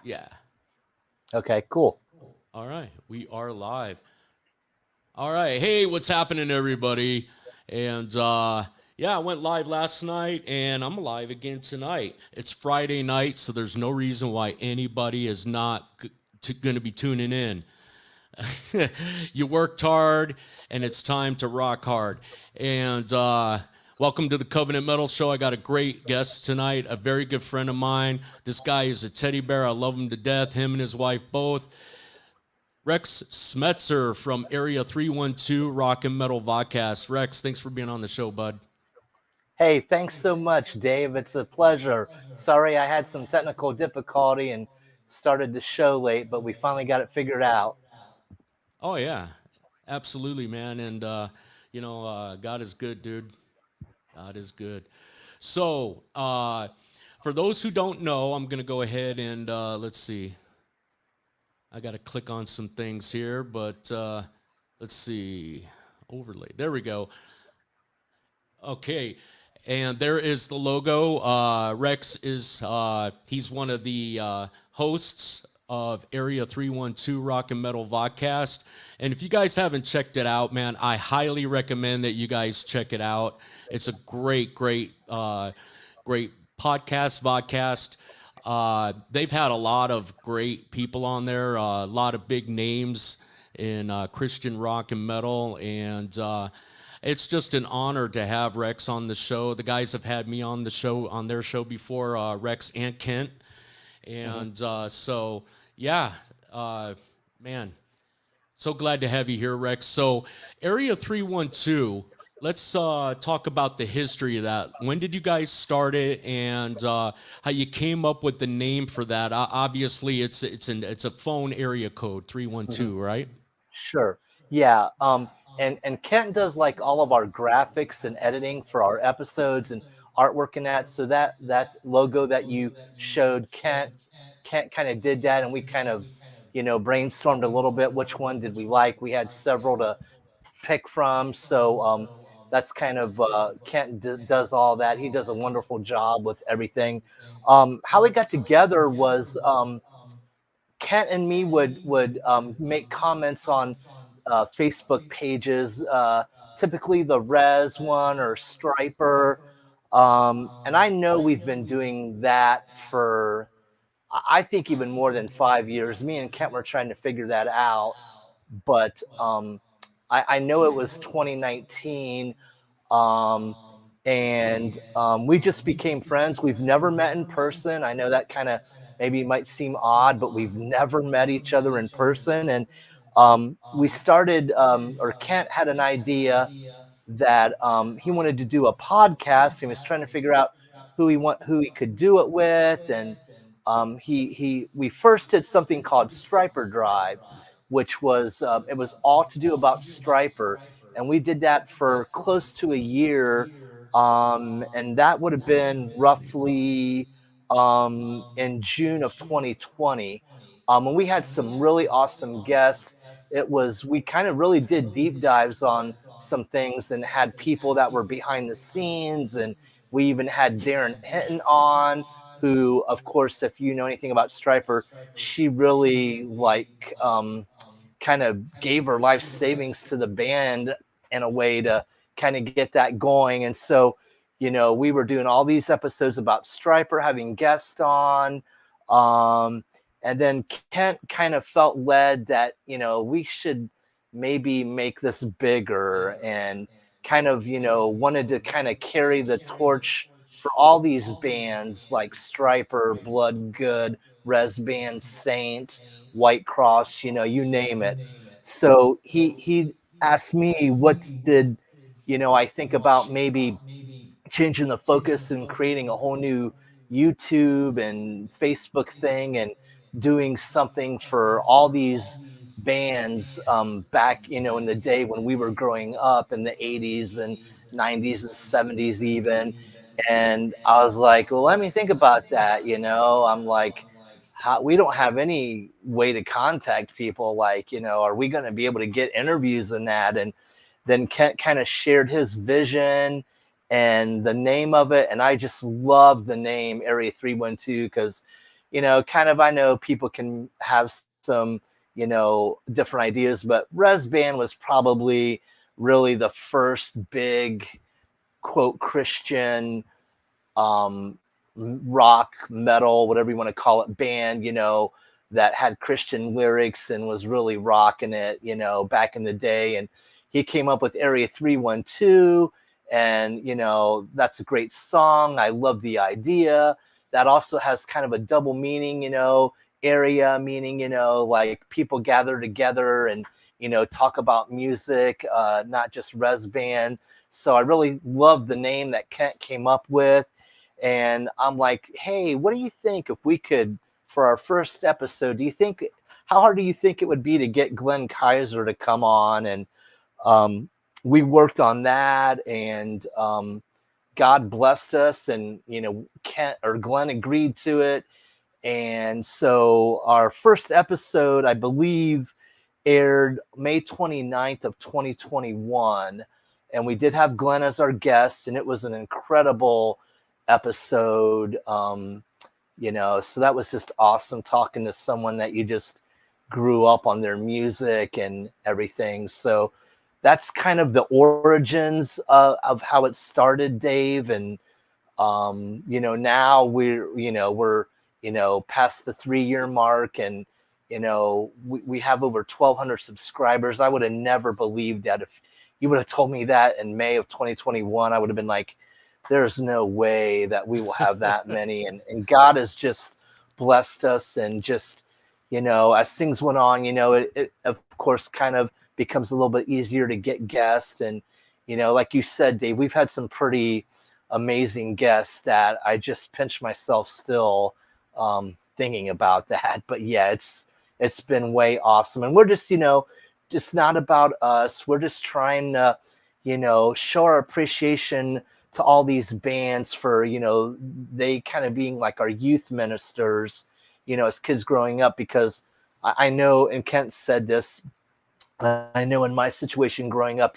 Yeah. Okay, cool. All right. We are live. All right. Hey, what's happening, everybody? And yeah, I went live last night and I'm live again tonight. It's Friday night, so there's no reason why anybody is not going to be tuning in. You worked hard and it's time to rock hard. And welcome to the Covenant Metal Show. I got a great guest tonight, a very good friend of mine. This guy is a teddy bear. I love him to death, him and his wife both. Rex Smetzer from Area 312 Rock and Metal Vodcast. Rex, thanks for being on the show, bud. Hey, thanks so much, Dave. It's a pleasure. Sorry I had some technical difficulty and started the show late, but we finally got it figured out. Oh, yeah, absolutely, man. And, God is good, dude. God is good. So, for those who don't know, I'm going to go ahead and let's see. I got to click on some things here, but let's see. Overlay. There we go. Okay. And there is the logo. Rex is he's one of the hosts of Area 312 Rock and Metal Vodcast. And if you guys haven't checked it out, man, I highly recommend that you guys check it out. It's a great podcast, vodcast. They've had a lot of great people on there, a lot of big names in Christian rock and metal, and it's just an honor to have Rex on the show. The guys have had me on the show, on their show before, Rex and Kent, and so yeah, man, so glad to have you here, Rex. So Area 312. Let's talk about the history of that. When did you guys start it, and how you came up with the name for that? Obviously, it's a phone area code 312, right? Sure. Yeah. And Kent does like all of our graphics and editing for our episodes and artwork and that. So that logo that you showed, Kent kind of did that, and we kind of, brainstormed a little bit. Which one did we like? We had several to pick from. So that's kind of Kent does all that. He does a wonderful job with everything. How we got together was Kent and me would make comments on Facebook pages, typically the Res one or Striper. And I know we've been doing that for, I think, even more than 5 years. Me and Kent were trying to figure that out, but I know it was 2019. Um, and we just became friends. We've never met in person. I know that kind of maybe might seem odd, but we've never met each other in person. And we started, or Kent had an idea that he wanted to do a podcast. He was trying to figure out who he could do it with, and we first did something called Striper Drive, which was it was all to do about Striper, and we did that for close to a year, and that would have been roughly in June of 2020. And we had some really awesome guests. We kind of really did deep dives on some things and had people that were behind the scenes, and we even had Darren Hinton on, who, of course, if you know anything about Striper, she really kind of gave her life savings to the band in a way to kind of get that going. And so, we were doing all these episodes about Striper, having guests on. And then Kent kind of felt led that, we should maybe make this bigger, and kind of, wanted to kind of carry the torch for all these bands like Striper, Blood Good, Res Band, Saint, White Cross, you name it. So he asked me, what did, I think about maybe changing the focus and creating a whole new YouTube and Facebook thing, and doing something for all these bands back, in the day when we were growing up in the 80s and 90s and 70s even. And I was like, well, let me think about that. I'm like, we don't have any way to contact people. Like, are we going to be able to get interviews in that? And then Kent kind of shared his vision and the name of it. And I just love the name Area 312 because kind of, I know people can have some, different ideas, but Res Band was probably really the first big quote Christian um, rock, metal, whatever you want to call it, band, that had Christian lyrics and was really rocking it, back in the day. And he came up with Area 312. And, that's a great song. I love the idea. That also has kind of a double meaning, area meaning, like people gather together and, talk about music, not just Res Band. So I really love the name that Kent came up with. And I'm like, hey, what do you think if we could, for our first episode, how hard do you think it would be to get Glenn Kaiser to come on? And um, we worked on that, and God blessed us, and, Kent or Glenn agreed to it. And so our first episode, I believe, aired May 29th of 2021. And we did have Glenn as our guest, and it was an incredible episode. So that was just awesome, talking to someone that you just grew up on their music and everything. So that's kind of the origins of how it started, Dave. And now we're past the 3-year mark, and we have over 1,200 subscribers. I would have never believed that. If you would have told me that in May of 2021, I would have been like, there's no way that we will have that many. And God has just blessed us. And just, as things went on, it of course kind of becomes a little bit easier to get guests. And, like you said, Dave, we've had some pretty amazing guests that I just pinch myself still thinking about that. But yeah, it's been way awesome. And we're just, just not about us. We're just trying to, show our appreciation to all these bands for, they kind of being like our youth ministers, as kids growing up. Because I know, and Kent said this, I know in my situation growing up,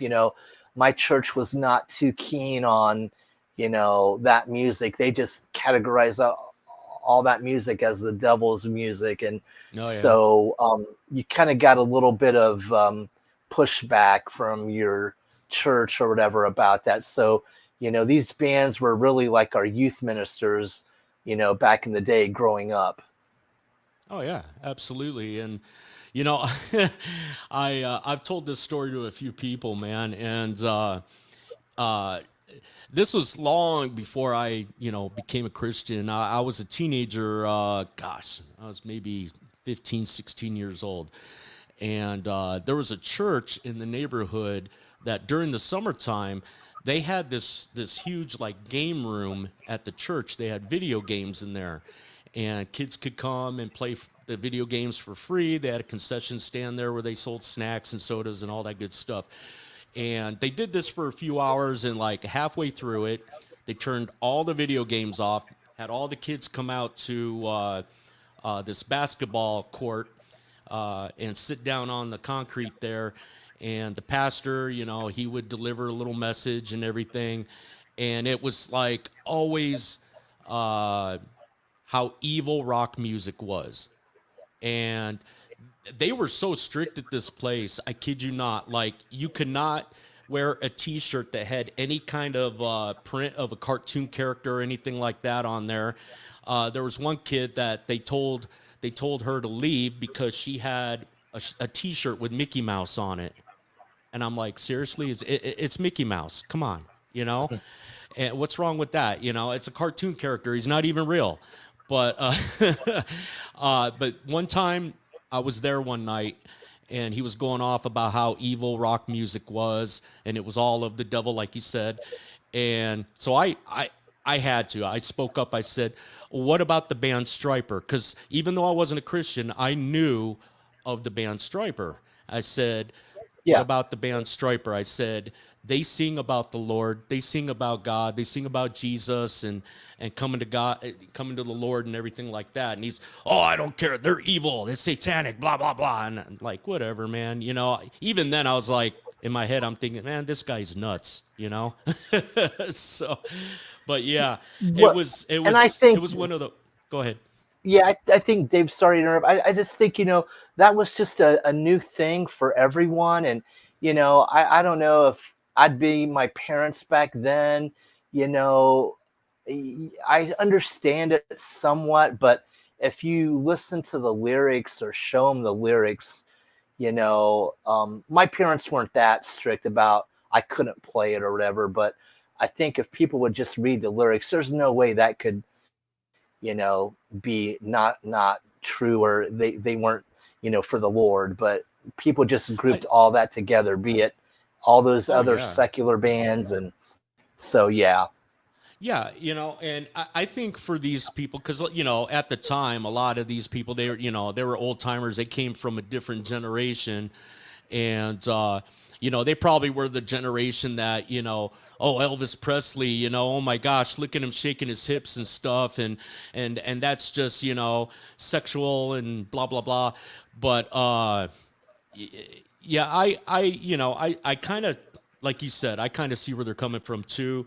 my church was not too keen on, that music. They just categorize all that music as the devil's music. And so you kind of got a little bit of pushback from your church or whatever about that. So, these bands were really like our youth ministers, back in the day growing up. Oh yeah, absolutely. And I've told this story to a few people, man, and uh, this was long before I became a Christian. I was a teenager. Gosh, I was maybe 15, 16 years old, and there was a church in the neighborhood that during the summertime they had this huge like game room at the church. They had video games in there, and kids could come and play the video games for free. They had a concession stand there where they sold snacks and sodas and all that good stuff. And they did this for a few hours, and like halfway through it, they turned all the video games off, had all the kids come out to this basketball court and sit down on the concrete there. And the pastor, he would deliver a little message and everything. And it was like always how evil rock music was. And they were so strict at this place. I kid you not. Like, you could not wear a T-shirt that had any kind of print of a cartoon character or anything like that on there. There was one kid that they told her to leave because she had a T-shirt with Mickey Mouse on it. And I'm like, seriously, it's Mickey Mouse. Come on, And what's wrong with that? It's a cartoon character. He's not even real. But but one time I was there one night, and he was going off about how evil rock music was, and it was all of the devil, like you said. And so I had to. I spoke up. I said, "What about the band Striper?" Because even though I wasn't a Christian, I knew of the band Striper. I said, "What Yeah. about the band Striper?" I said, they sing about the Lord, they sing about God, they sing about Jesus and coming to God, coming to the Lord and everything like that. And he's, oh, I don't care, they're evil, it's satanic, blah blah blah. And I'm like, whatever, man. Even then I was like, in my head, I'm thinking, man, this guy's nuts. So, but yeah, it What? was it And I was it think was one of the. Go ahead. Yeah, I think Dave, sorry to interrupt. I just think, that was just a new thing for everyone. And, I don't know if I'd be my parents back then, you know, I understand it somewhat, but if you listen to the lyrics or show them the lyrics, my parents weren't that strict about I couldn't play it or whatever. But I think if people would just read the lyrics, there's no way that could be not true, or they weren't for the Lord. But people just grouped I, all that together, be it all those oh other yeah. secular bands. And so yeah. Yeah, and I think for these people, because at the time, a lot of these people, they were old timers. They came from a different generation, and they probably were the generation that oh, Elvis Presley, oh my gosh, look at him shaking his hips and stuff, and that's just sexual and blah blah blah. But yeah, I kind of, like you said, I kind of see where they're coming from too.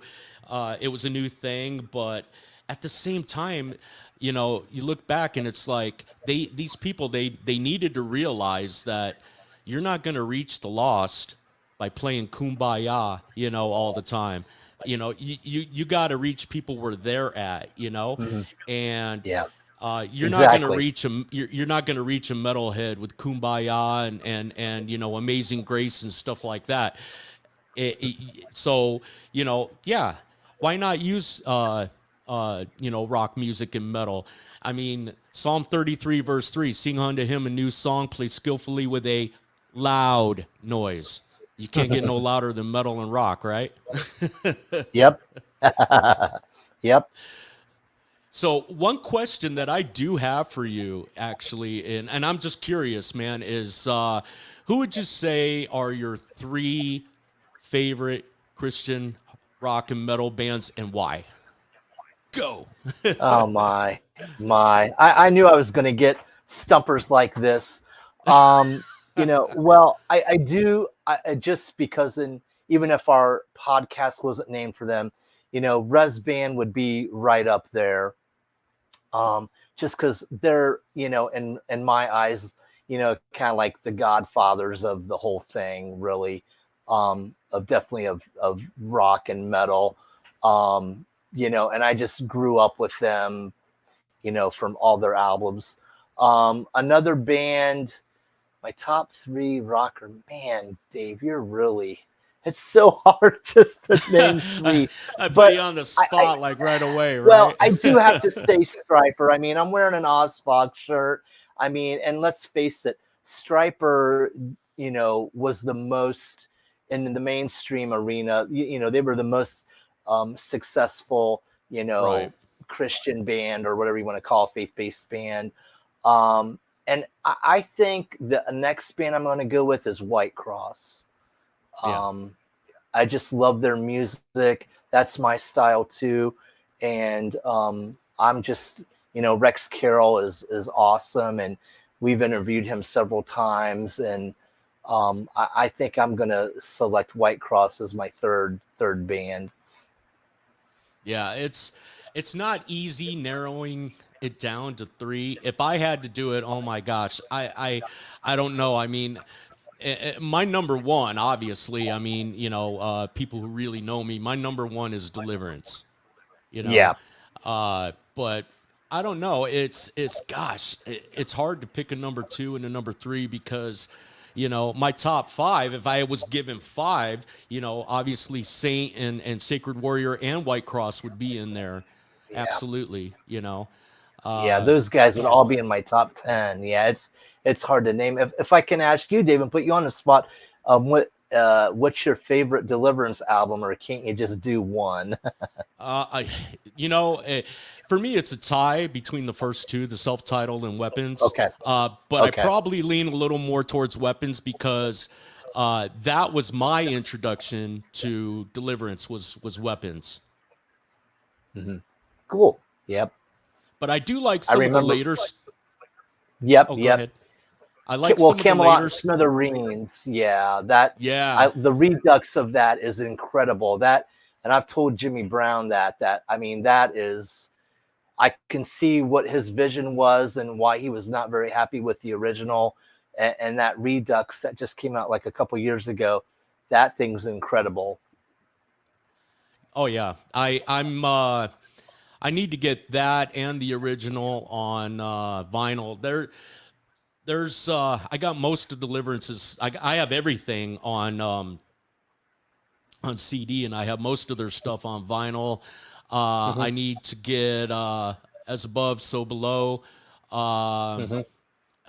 It was a new thing, but at the same time, you look back and it's like these people, they needed to realize that you're not going to reach the lost by playing kumbaya, all the time. You got to reach people where they're at, Mhm. and Yeah, you're not going to exactly. reach a you're not going to reach a metalhead with kumbaya and amazing grace and stuff like that. So yeah, why not use rock music and metal? I mean, Psalm 33 verse 3, sing unto him a new song, play skillfully with a loud noise. You can't get no louder than metal and rock, right? Yep. Yep. So one question that I do have for you, actually, and I'm just curious, man, is who would you say are your three favorite Christian rock and metal bands, and why? Go. Oh my! I knew I was going to get stumpers like this. Um, well, I do. Just because, even if our podcast wasn't named for them, Res Band would be right up there. Just because they're, in my eyes, kind of like the godfathers of the whole thing, really, of definitely of rock and metal. And I just grew up with them, from all their albums. Another band, my top three rocker, man, Dave, you're really, it's so hard just to name three. I put But you on the I spot like right away, well, right? I do have to say Striper. I mean, I'm wearing an Ozfog shirt. I mean, and let's face it, Striper, was the most in the mainstream arena. They were the most successful, Right. Christian band, or whatever you want to call a faith-based band. Um, and I think the next band I'm going to go with is White Cross. Yeah. Um, I just love their music. That's my style too. And I'm just, Rex Carroll is awesome, and we've interviewed him several times. And I think I'm gonna select White Cross as my third band. Yeah, it's not easy narrowing it down to three. If I had to do it, oh my gosh, I don't know. I mean, my number one, obviously. I mean, people who really know me, my number one is Deliverance. You know, Yeah, but I don't know. It's gosh, it's hard to pick a number two and a number three because my top five, if I was given five, obviously Saint and Sacred Warrior and White Cross would be in there. yeah, Absolutely. yeah. Uh, Those guys would man, all be in my top 10. Yeah, it's hard to name. If I can ask you, Dave, and put you on the spot, what's your favorite Deliverance album, or can't you just do one? I, you know, uh, for me, it's a tie between the first two, the self-titled and Weapons. Okay, But I okay. probably lean a little more towards Weapons because that was my introduction to Deliverance was Weapons. Hmm. Cool. Yep. But I do like I some of the remember. later. Yep, Oh, go yep. ahead. I like Well, some of the Camelot later. and Smithereens. Yeah, that Yeah, the redux of that is incredible. That, and I've told Jimmy Brown that I mean that is. I can see what his vision was and why he was not very happy with the original. And that Redux that just came out like a couple years ago, that thing's incredible. Oh yeah, I need to get that and the original on vinyl. There's I got most of Deliverance's. I have everything on CD, and I have most of their stuff on vinyl. Hmm. I need to get As Above, So Below. Um, Hmm.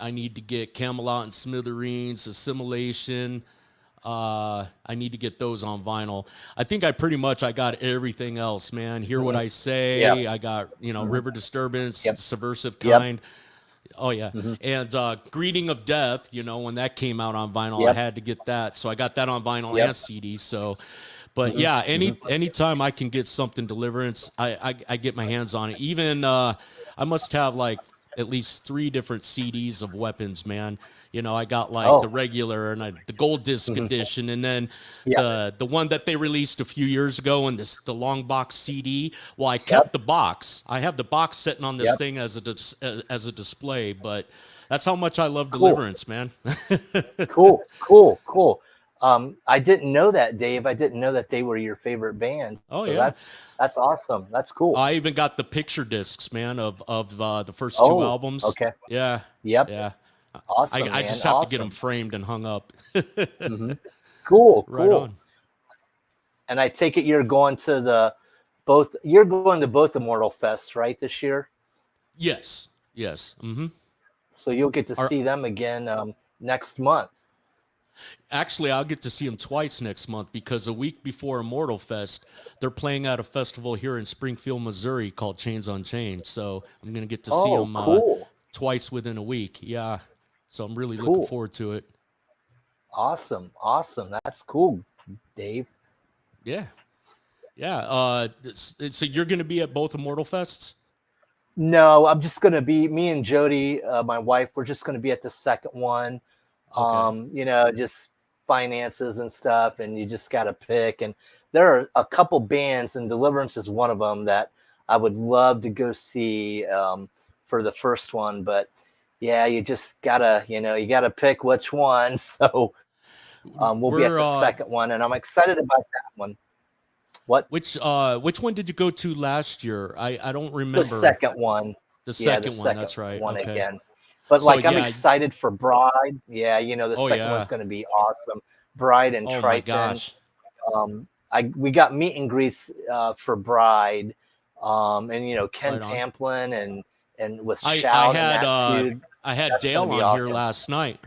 I need to get Camelot and Smithereens, Assimilation. I need to get those on vinyl. I think I got everything else, man. Hear What Hmm. I Yeah. Say. I got, Hmm. River Disturbance, Yep. Subversive Yep. Kind. Oh yeah, Hmm. and Greeting of Death. When that came out on vinyl, I Yep. had to get that, so I got that on vinyl Yep. and CD. So, but Hmm. yeah, Hmm. anytime I can get something Deliverance, I get my hands on it. Even I must have like at least 3 different CDs of Weapons, man. I got like the Oh. regular and the gold disc Hmm. edition, and then Yeah. the one that they released a few years ago, and the long box CD. Well, I kept Yep. the box. I have the box sitting on this Yep. thing as a display, but that's how much I love Cool. Deliverance, man. Cool. Cool. Cool. I didn't know that, Dave. I didn't know that they were your favorite band. Oh So yeah. that's awesome. That's cool. I even got the picture discs, man, of the first 2 albums. Okay. Yeah, Yep. yeah. Awesome, I man. just have to get them Awesome. framed and hung up. Hmm. Cool. Right Cool. on. And I take it you're going to both. You're going to both Immortal Fest, right, this year? Yes, yes. So you'll get to Are see them again next month. Actually, I'll get to see them twice next month because a week before Immortal Fest, they're playing at a festival here in Springfield, Missouri called Chains on Chains. So I'm gonna get to see Oh, them cool. twice within a week. Yeah. So I'm really looking Cool. forward to it. Awesome. Awesome. That's cool, Dave. Yeah. Yeah. So you're going to be at both Immortal Fests? No, I'm just gonna be me and Jody, my wife. We're just gonna be at the second one. Okay. Just finances and stuff, and you just gotta pick. And there are a couple bands, and Deliverance is one of them that I would love to go see for the first one. But yeah, you just gotta, you gotta pick which one. So we'll be at We're the second one, and I'm excited about that one. What? which one did you go to last year? I don't The remember. second one. The Yeah, the second one, second that's right. one Okay. again. But So like I'm yeah. excited for Bride. Yeah, the Oh second yeah. one's gonna be awesome. Bride and Oh my Triton. gosh. We got meet and greets for Bride. And Ken Right on. Tamplin and with I Shout and had that feud. I had That's gonna Dale be on here awesome. last night.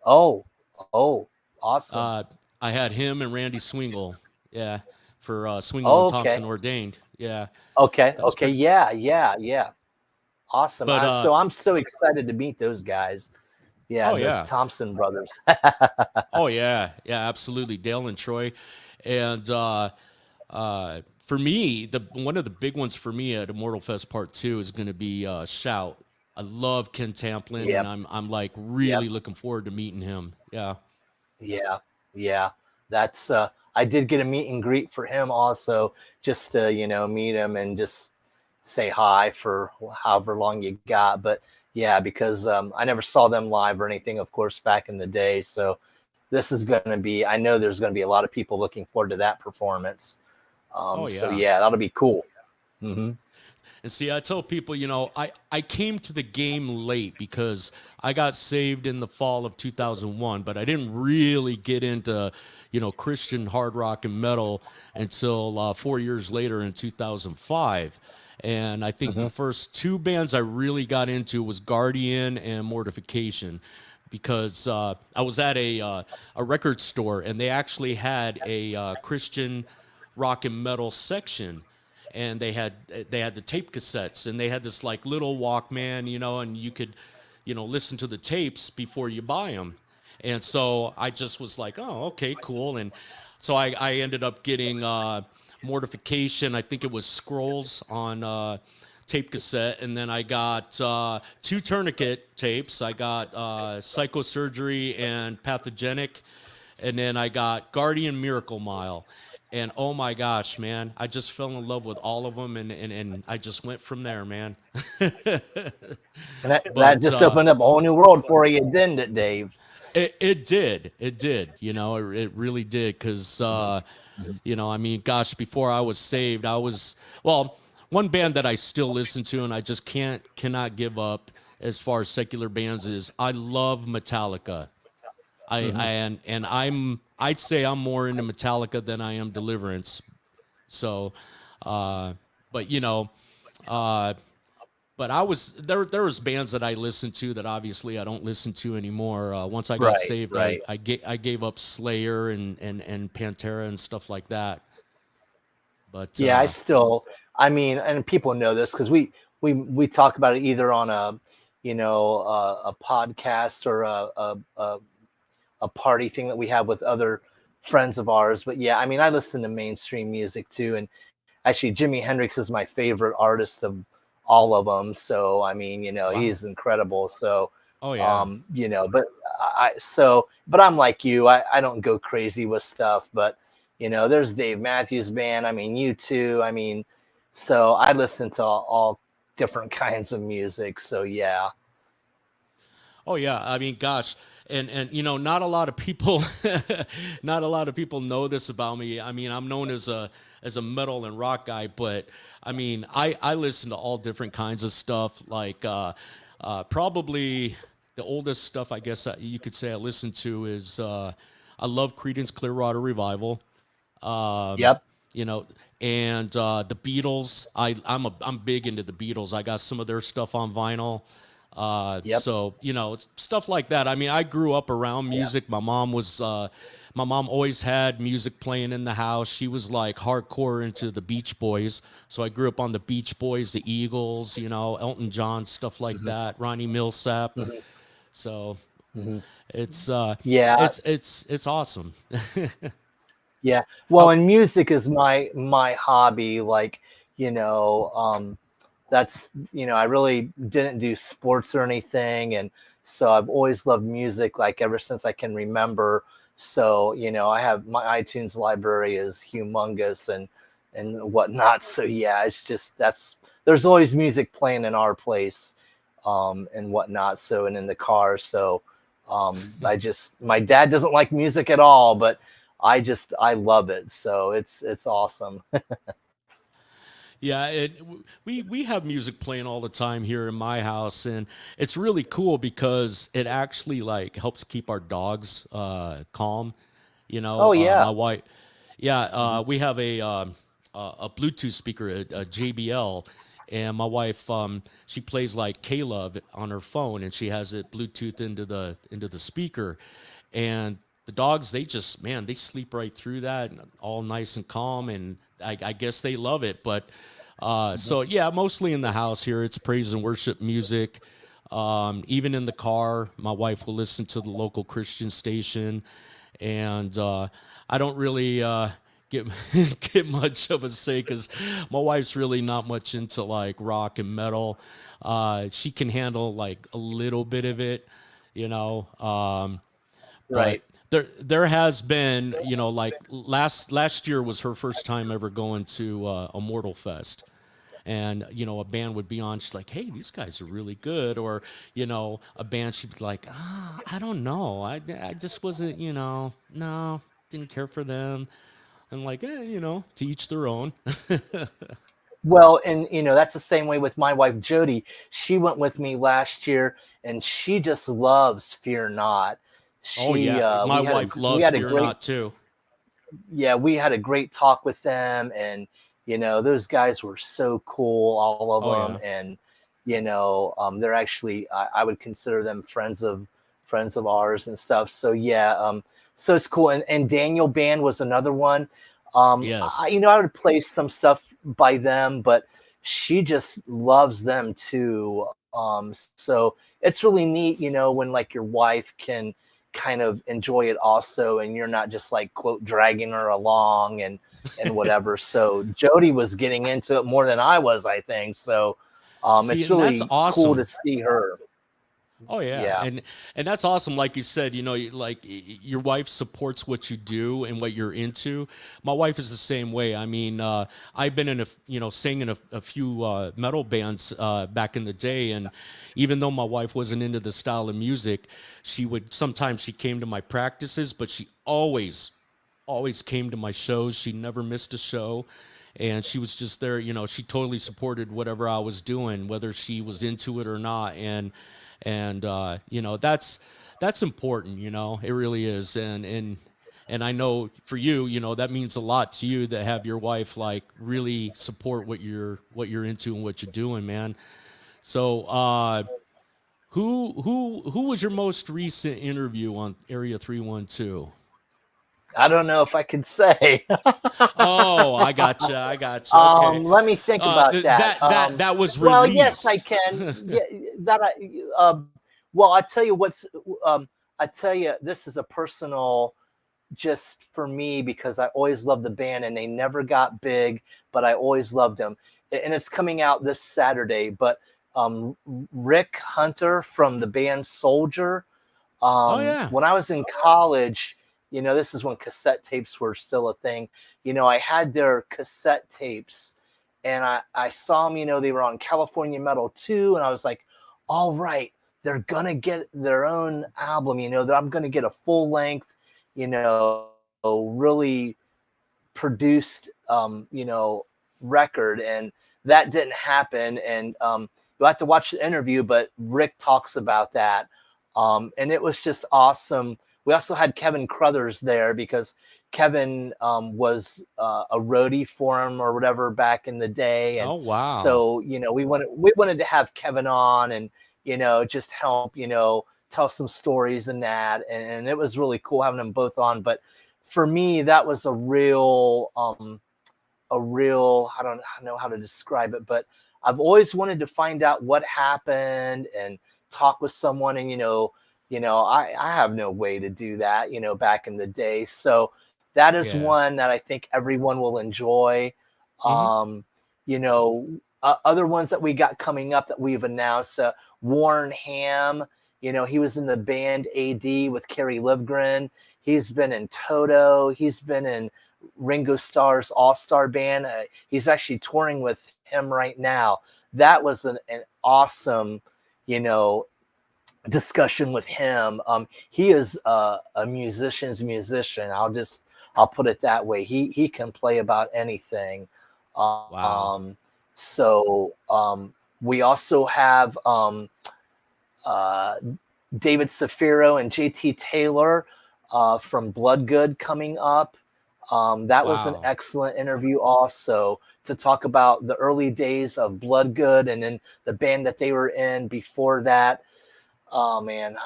Oh, oh, awesome. Uh, I had him and Randy Swingle. Yeah, for Swingle and Oh, okay. Thompson Ordained. Yeah, Okay, that was okay, pretty. yeah, yeah, yeah. Awesome. But So I'm so excited to meet those guys. Yeah, oh the yeah, Thompson brothers. oh yeah, yeah, absolutely. Dale and Troy, and for me, the one of the big ones for me at Immortal Fest Part 2 is going to be Shout. I love Ken Tamplin, and Yep, I'm like yep. really looking forward to meeting him. Yeah. Yeah, yeah. That's I did get a meet and greet for him also, just to, meet him and just say hi for however long you got. But yeah, because I never saw them live or anything, of course, back in the day. So this is going to be, I know there's going to be a lot of people looking forward to that performance. Oh So yeah. yeah, that'll be cool. Hmm. And see, I tell people, I came to the game late because I got saved in the fall of 2001, but I didn't really get into, Christian hard rock and metal until 4 years later in 2005. And I think the Hmm. first 2 bands I really got into was Guardian and Mortification, because I was at a record store and they actually had a Christian rock and metal section, and they had the tape cassettes, and they had this like little Walkman, and you could, listen to the tapes before you buy them. And so I just was like, oh, okay, cool. And so I ended up getting Mortification. I think it was Scrolls on tape cassette, and then I got 2 Tourniquet tapes. I got Psychosurgery and Pathogenic, and then I got Guardian Miracle Mile. and oh my gosh, man, I just fell in love with all of them, and I just went from there, man. And that But just opened up a whole new world for you, didn't it, Dave? it did, it really did, because I mean, gosh, before I was saved, I was, well, one band that I still listen to and I just cannot give up as far as secular bands is, I love Metallica. Mm-hmm. I'd say I'm more into Metallica than I am Deliverance. So, uh, but uh, but I was there. There was bands that I listened to that obviously I don't listen to anymore. Once I got Right, saved, right. I gave up Slayer and Pantera and stuff like that. But Yeah, I still, I mean, and people know this because we talk about it either on a, a podcast or a party thing that we have with other friends of ours. But yeah, I mean, I listen to mainstream music too, and actually, Jimi Hendrix is my favorite artist of all of them. So I mean, wow. he's incredible. So, Oh yeah. but but I'm like you. I don't go crazy with stuff, but there's Dave Matthews Band. I mean, you too. I mean, so I listen to all different kinds of music. So yeah. Oh yeah, I mean, gosh, and not a lot of people, not a lot of people know this about me. I mean, I'm known as a metal and rock guy, but I mean, I listen to all different kinds of stuff. Like, probably the oldest stuff I guess you could say I listen to is, I love Creedence Clearwater Revival. Um, Yep. you know, and the Beatles. I'm big into the Beatles. I got some of their stuff on vinyl. Yep. So it's stuff like that. I mean, I grew up around Yeah. music. My mom always had music playing in the house. She was like hardcore into the Beach Boys. So I grew up on the Beach Boys, the Eagles, Elton John, stuff like Hmm. that. Ronnie Millsap. Hmm. So Hmm. it's Yeah. it's awesome. Yeah. How Well, and music is my hobby. Like, that's I really didn't do sports or anything, and so I've always loved music, like ever since I can remember. So, I have my iTunes library is humongous and whatnot. So yeah, it's just there's always music playing in our place, and whatnot. So and in the car. So my dad doesn't like music at all, but I love it. So it's awesome. Yeah, we have music playing all the time here in my house, and it's really cool because it actually like helps keep our dogs calm. Oh yeah. My wife, yeah, Hmm. we have a Bluetooth speaker, a JBL, and my wife, she plays like K-Love on her phone, and she has it Bluetooth into the speaker, and the dogs, they just, man, they sleep right through that, and all nice and calm, and I guess they love it. But so yeah, mostly in the house here, it's praise and worship music. Even in the car, my wife will listen to the local Christian station, and I don't really get get much of a say because my wife's really not much into like rock and metal. She can handle like a little bit of it, you know. But Right. there has been, like last year was her first time ever going to a Mortal Fest, and a band would be on, she's like, hey, these guys are really good, or a band, she'd be like, I don't know, I just wasn't, no, didn't care for them. I'm like, to each their own. Well, and that's the same way with my wife Jody. She went with me last year, and she just loves Fear Not. Oh She yeah, my wife we loves had a Fear great Not too. yeah, we had a great talk with them, and those guys were so cool, all of Oh them. yeah. And they're actually, I would consider them friends of ours and stuff. So yeah, so it's cool. And Daniel Band was another one. Yes. I would play some stuff by them, but she just loves them too. So it's really neat, when like your wife can kind of enjoy it also, and you're not just like quote dragging her along and whatever. So Jody was getting into it more than I was, I think. So See, it's and that's really cool to awesome. see her. Oh yeah, Yeah. and that's awesome. Like you said, your wife supports what you do and what you're into. My wife is the same way. I mean, I've been in singing a few metal bands back in the day, and even though my wife wasn't into the style of music, she came to my practices, but she always came to my shows. She never missed a show. And she was just there, she totally supported whatever I was doing, whether she was into it or not. And that's important, it really is. And I know for you, that means a lot to you to have your wife like really support what you're into and what you're doing, man. So who was your most recent interview on Area 312? I don't know if I could say. Oh, I gotcha. I gotcha. Okay. Let me think about that. That was Well, yes, I released. can. Yeah, that I. Well, I tell you what's. I tell you, this is a personal, just for me, because I always loved the band and they never got big, but I always loved them. And it's coming out this Saturday. But Rick Hunter from the band Soldier. Oh yeah. When I was in college, this is when cassette tapes were still a thing. I had their cassette tapes and I saw them, they were on California Metal 2. And I was like, all right, they're going to get their own album, that I'm going to get a full length, really produced, record. And that didn't happen. And you'll have to watch the interview, but Rick talks about that. And it was just awesome. We also had Kevin Crothers there because Kevin was a roadie for him or whatever back in the day. And Oh wow. so, we wanted to have Kevin on and, just help, tell some stories and that. And it was really cool having them both on. But for me, that was a real, I don't know how to describe it, but I've always wanted to find out what happened and talk with someone. And, I have no way to do that, back in the day. So that is Yeah. one that I think everyone will enjoy. Mm-hmm. Um, Other ones that we got coming up that we've announced, Warren Ham, he was in the band AD with Kerry Livgren. He's been in Toto. He's been in Ringo Starr's All-Star Band. He's actually touring with him right now. That was an awesome, discussion with him. He is a musician's musician. I'll put it that way. He can play about anything. Wow. Um, so we also have uh, David Safiro and JT Taylor from Bloodgood coming up. That was an Wow. excellent interview also to talk about the early days of Bloodgood and then the band that they were in before that. Oh man,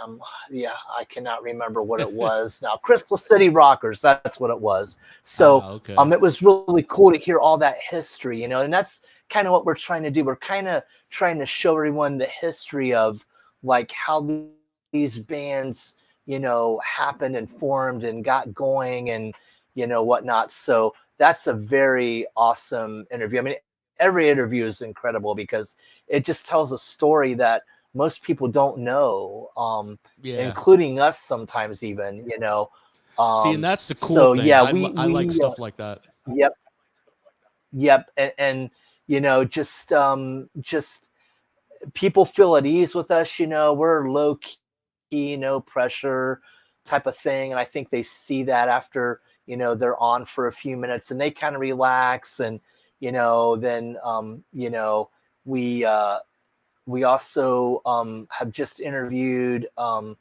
yeah, I cannot remember what it was now. Crystal City Rockers, that's what it was. So Okay. it was really cool to hear all that history, and that's kind of what we're trying to do. We're kind of trying to show everyone the history of like how these bands, happened and formed and got going and whatnot. So that's a very awesome interview. I mean, every interview is incredible because it just tells a story that most people don't know, Yeah. including us sometimes even, See, and that's the cool So thing. yeah, I like stuff like that. yep, yep. And just people feel at ease with us, we're low key, no pressure type of thing. And I think they see that after, they're on for a few minutes and they kind of relax. And, then, we also have just interviewed, I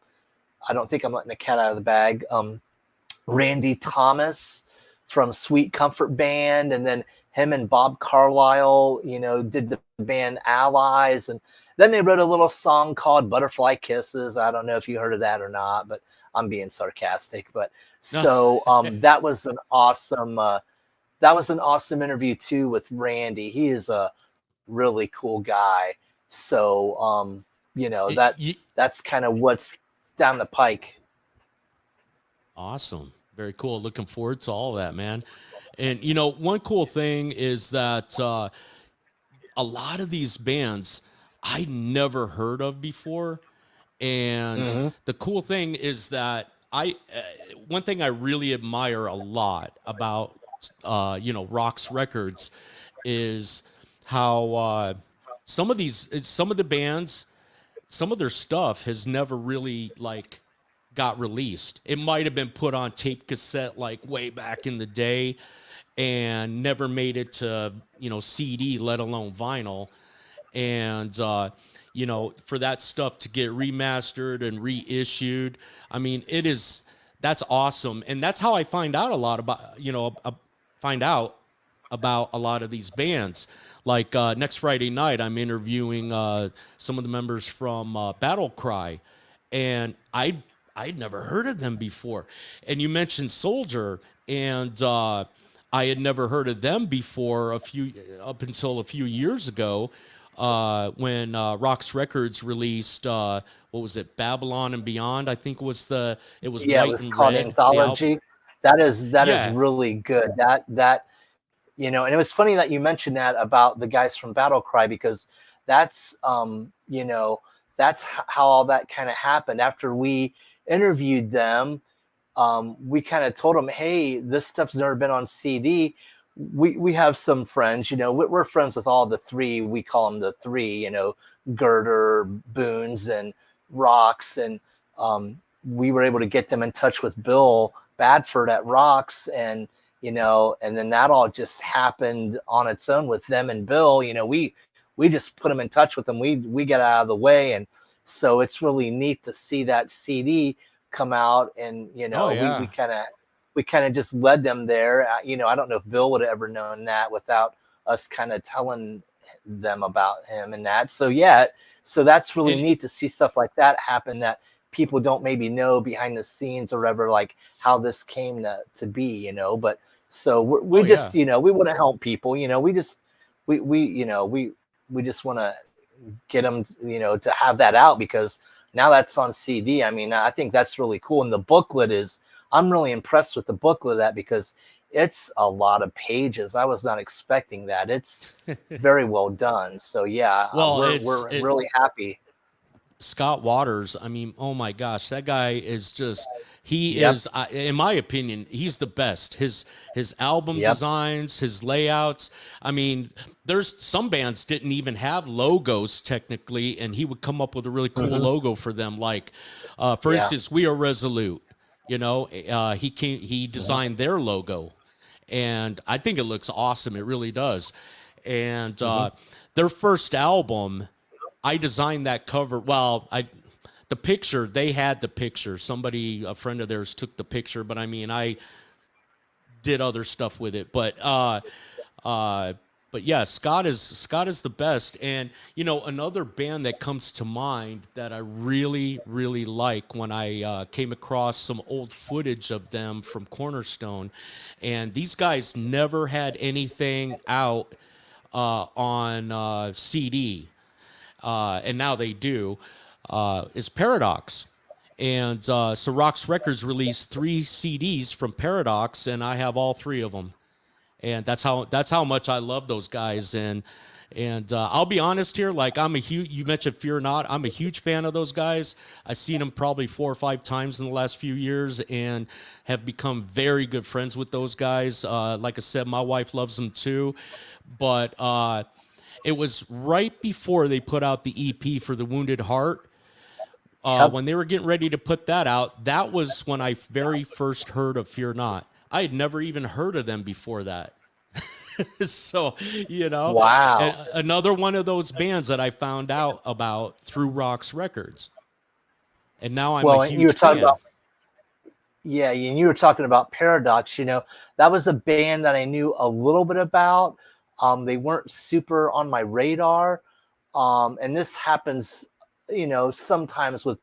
don't think I'm letting the cat out of the bag, Randy Thomas from Sweet Comfort Band. And then him and Bob Carlisle, did the band Allies. And then they wrote a little song called Butterfly Kisses. I don't know if you heard of that or not, but I'm being sarcastic. But so that was an awesome interview too with Randy. He is a really cool guy. So Y- y- that's kind of what's down the pike. awesome. Very cool. Looking forward to all of that, man. And one cool thing is that a lot of these bands I never heard of before, And Mm-hmm. the cool thing is that one thing I really admire a lot about Rock's records is how some of the bands, some of their stuff has never really like got released. It might have been put on tape cassette like way back in the day and never made it to, CD, let alone vinyl. And for that stuff to get remastered and reissued, I mean, that's awesome. And that's how I find out a lot about, find out about a lot of these bands. Like next Friday night, I'm interviewing some of the members from Battle Cry, and I'd never heard of them before. And you mentioned Soldier, and I had never heard of them before up until a few years ago when Rock's Records released what was it, Babylon and Beyond? I think it was Yeah, it White was and called Red, the album. Anthology. That is Yeah. really good. That and it was funny that you mentioned that about the guys from Battle Cry, because that's that's how all that kind of happened. After we interviewed them, we kind of told them, hey, this stuff's never been on CD. We have some friends, we're friends with all the three. We call them the three, Girder, Boons, and Rocks. And we were able to get them in touch with Bill Badford at Rocks. And and then that all just happened on its own with them and Bill. We just put them in touch with them. We get out of the way. And so it's really neat to see that CD come out. And Oh we yeah. kind of just led them there. I don't know if Bill would have ever known that without us kind of telling them about him and that. So yeah, so that's really And neat to see stuff like that happen, that people don't maybe know behind the scenes or ever, like how this came to be. But so we oh just yeah. we want to help people. We just want to get them to have that out, because now that's on CD. I mean, I think that's really cool. And the booklet I'm really impressed with the booklet of that, because it's a lot of pages. I was not expecting that. It's very well done. So yeah, Well, we're really happy. Scott Waters. I mean, oh my gosh, that guy is just, he Yep. is, in my opinion, he's the best. His album Yep. designs, his layouts. I mean, there's some bands didn't even have logos technically, and he would come up with a really cool Mm-hmm. logo for them. Like, for Yeah. instance, We Are Resolute. He Mm-hmm. designed their logo, and I think it looks awesome. It really does. And Mm-hmm. their first album, I designed that cover. Well, the picture, they had the picture. Somebody, a friend of theirs, took the picture, but I mean, I did other stuff with it. Uh, but yeah, Scott is the best. And another band that comes to mind that I really really like, when I came across some old footage of them from Cornerstone, and these guys never had anything out on CD, and now they do, is Paradox. And so Rock's Records released 3 CDs from Paradox, and I have all 3 of them. And that's how much I love those guys. And I'll be honest here, like, I'm a huge. You mentioned Fear Not. I'm a huge fan of those guys. I've seen them probably 4 or 5 times in the last few years, and have become very good friends with those guys. Like I said, my wife loves them too, but it was right before they put out the EP for The Wounded Heart. Yep. When they were getting ready to put that out, that was when I very first heard of Fear Not. I had never even heard of them before that. So, and Wow. another one of those bands that I found out about through Rock's Records. And now I'm a Well, and you were huge talking fan. about, yeah, and you were talking about Paradox. That was a band that I knew a little bit about. They weren't super on my radar. And this happens, sometimes with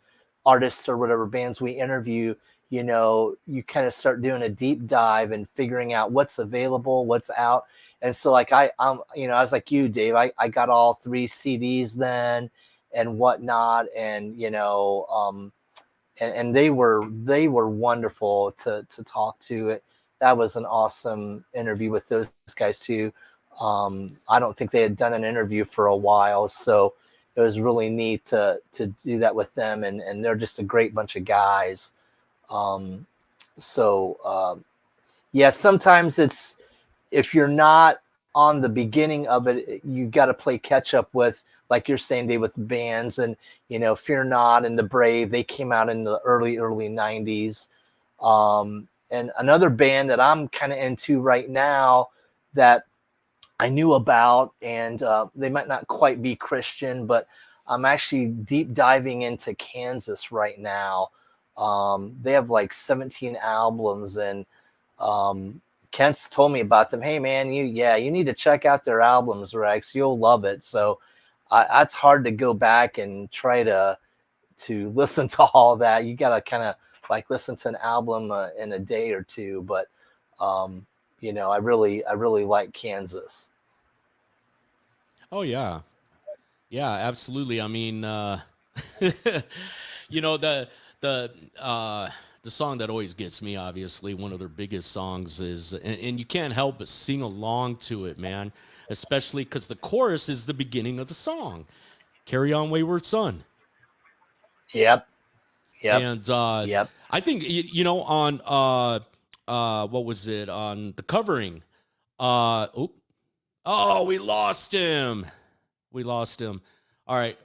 artists or whatever bands we interview. You kind of start doing a deep dive and figuring out what's available, what's out. And so, like, I was like you, Dave. I got all 3 CDs then and whatnot, and and they were wonderful to talk to. That was an awesome interview with those guys too. I don't think they had done an interview for a while, so it was really neat to do that with them, and they're just a great bunch of guys. Um, yeah, sometimes it's, if you're not on the beginning of it, you got to play catch up with, like you're saying, Dave, with bands. And Fear Not and The Brave, they came out in the early 90s. And another band that I'm kind of into right now that I knew about, and they might not quite be Christian, but I'm actually deep diving into Kansas right now. They have like 17 albums, and Kent's told me about them. Hey man, you need to check out their albums, Rex. You'll love it. So it's hard to go back and try to listen to all that. You got to kind of like listen to an album in a day or two. But I really like Kansas. Oh yeah, yeah, absolutely. I mean, you know the the the song that always gets me, obviously one of their biggest songs is, and you can't help but sing along to it, man. Especially because the chorus is the beginning of the song. Carry on, wayward son. Yep. And I think on what was it, on the covering? We lost him. We lost him. All right.